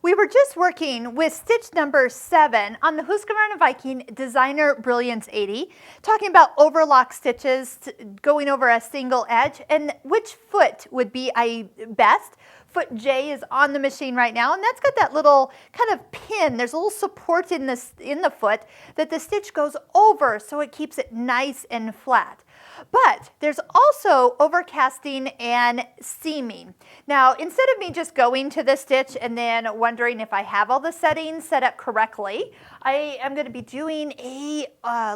We were just working with stitch number 7 on the Husqvarna Viking Designer Brilliance 80, talking about overlock stitches going over a single edge and which foot would be best. Foot J is on the machine right now, and that's got that little kind of pin. There's a little support in the foot that the stitch goes over so it keeps it nice and flat. But there's also overcasting and seaming. Now, instead of me just going to the stitch and then wondering if I have all the settings set up correctly, I am going to be doing a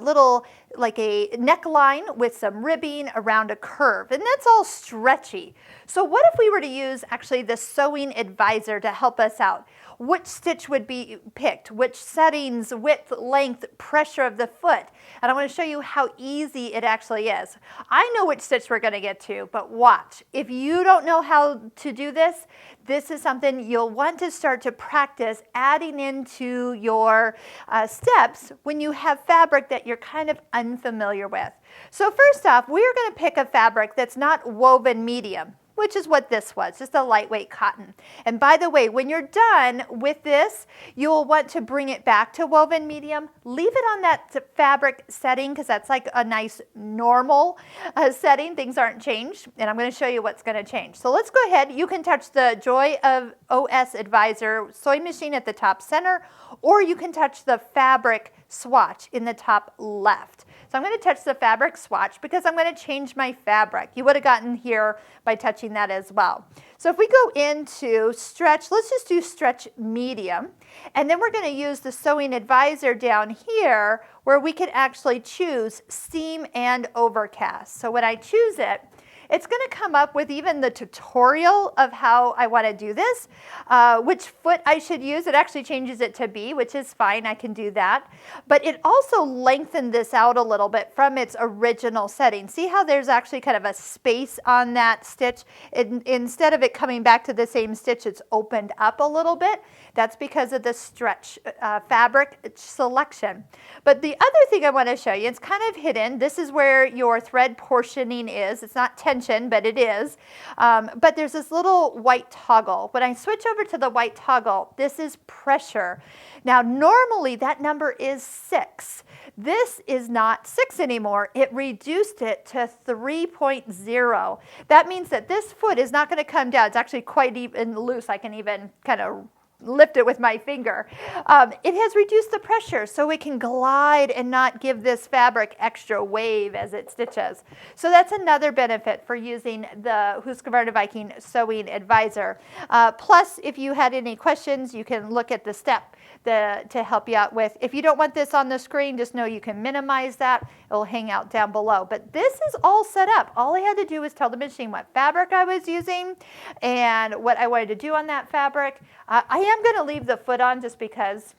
little, like a neckline with some ribbing around a curve, and that's all stretchy. So what if we were to use actually the sewing advisor to help us out? Which stitch would be picked, which settings, width, length, pressure of the foot. And I want to show you how easy it actually is. I know which stitch we're going to get to, but watch. If you don't know how to do this, this is something you'll want to start to practice adding into your steps when you have fabric that you're kind of unfamiliar with. So first off, we're going to pick a fabric that's not woven medium, which is what this was, just a lightweight cotton. And by the way, when you're done with this, you'll want to bring it back to woven medium. Leave it on that fabric setting because that's like a nice normal setting. Things aren't changed, and I'm going to show you what's going to change. So let's go ahead. You can touch the Joy of OS Advisor sewing machine at the top center, or you can touch the fabric swatch in the top left. So I'm going to touch the fabric swatch because I'm going to change my fabric. You would have gotten here by touching that as well. So if we go into stretch, let's just do stretch medium. And then we're going to use the sewing advisor down here where we can actually choose seam and overcast. So when I choose it, it's going to come up with even the tutorial of how I want to do this, which foot I should use. It actually changes it to B, which is fine. I can do that. But it also lengthened this out a little bit from its original setting. See how there's actually kind of a space on that stitch? Instead of it coming back to the same stitch, it's opened up a little bit. That's because of the stretch fabric selection. But the other thing I want to show you, it's kind of hidden. This is where your thread portioning is. It's not tension, but it is. But there's this little white toggle. When I switch over to the white toggle, this is pressure. Now, normally that number is 6. This is not 6 anymore. It reduced it to 3.0. That means that this foot is not going to come down. It's actually quite even loose. I can even kind of lift it with my finger. It has reduced the pressure so it can glide and not give this fabric extra wave as it stitches. So that's another benefit for using the Husqvarna Viking Sewing Advisor. Plus, if you had any questions, you can look at the step to help you out with. If you don't want this on the screen, just know you can minimize that. It'll hang out down below. But this is all set up. All I had to do was tell the machine what fabric I was using and what I wanted to do on that fabric. I am going to leave the foot on just because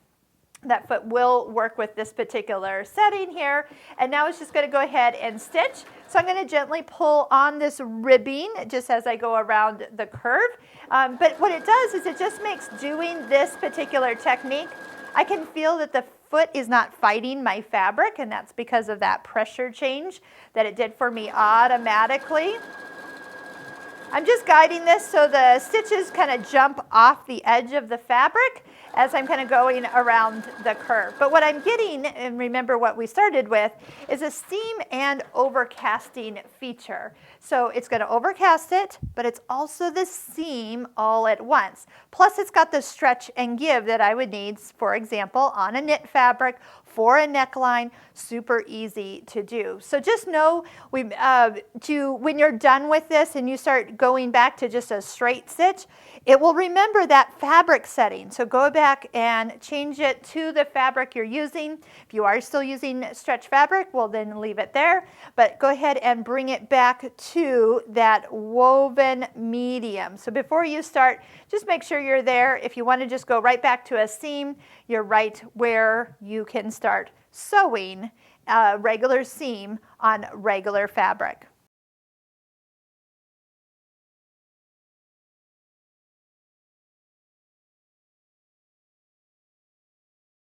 that foot will work with this particular setting here. And now it's just going to go ahead and stitch. So I'm going to gently pull on this ribbing just as I go around the curve. But what it does is it just makes doing this particular technique, I can feel that the foot is not fighting my fabric, and that's because of that pressure change that it did for me automatically. I'm just guiding this so the stitches kind of jump off the edge of the fabric as I'm kind of going around the curve. But what I'm getting, and remember what we started with, is a seam and overcasting feature. So it's going to overcast it, but it's also the seam all at once. Plus it's got the stretch and give that I would need, for example, on a knit fabric, for a neckline, super easy to do. So just know when you're done with this and you start going back to just a straight stitch, it will remember that fabric setting. So go back and change it to the fabric you're using. If you are still using stretch fabric, well then leave it there. But go ahead and bring it back to that woven medium. So before you start, just make sure you're there. If you want to just go right back to a seam, you're right where you can start sewing a regular seam on regular fabric.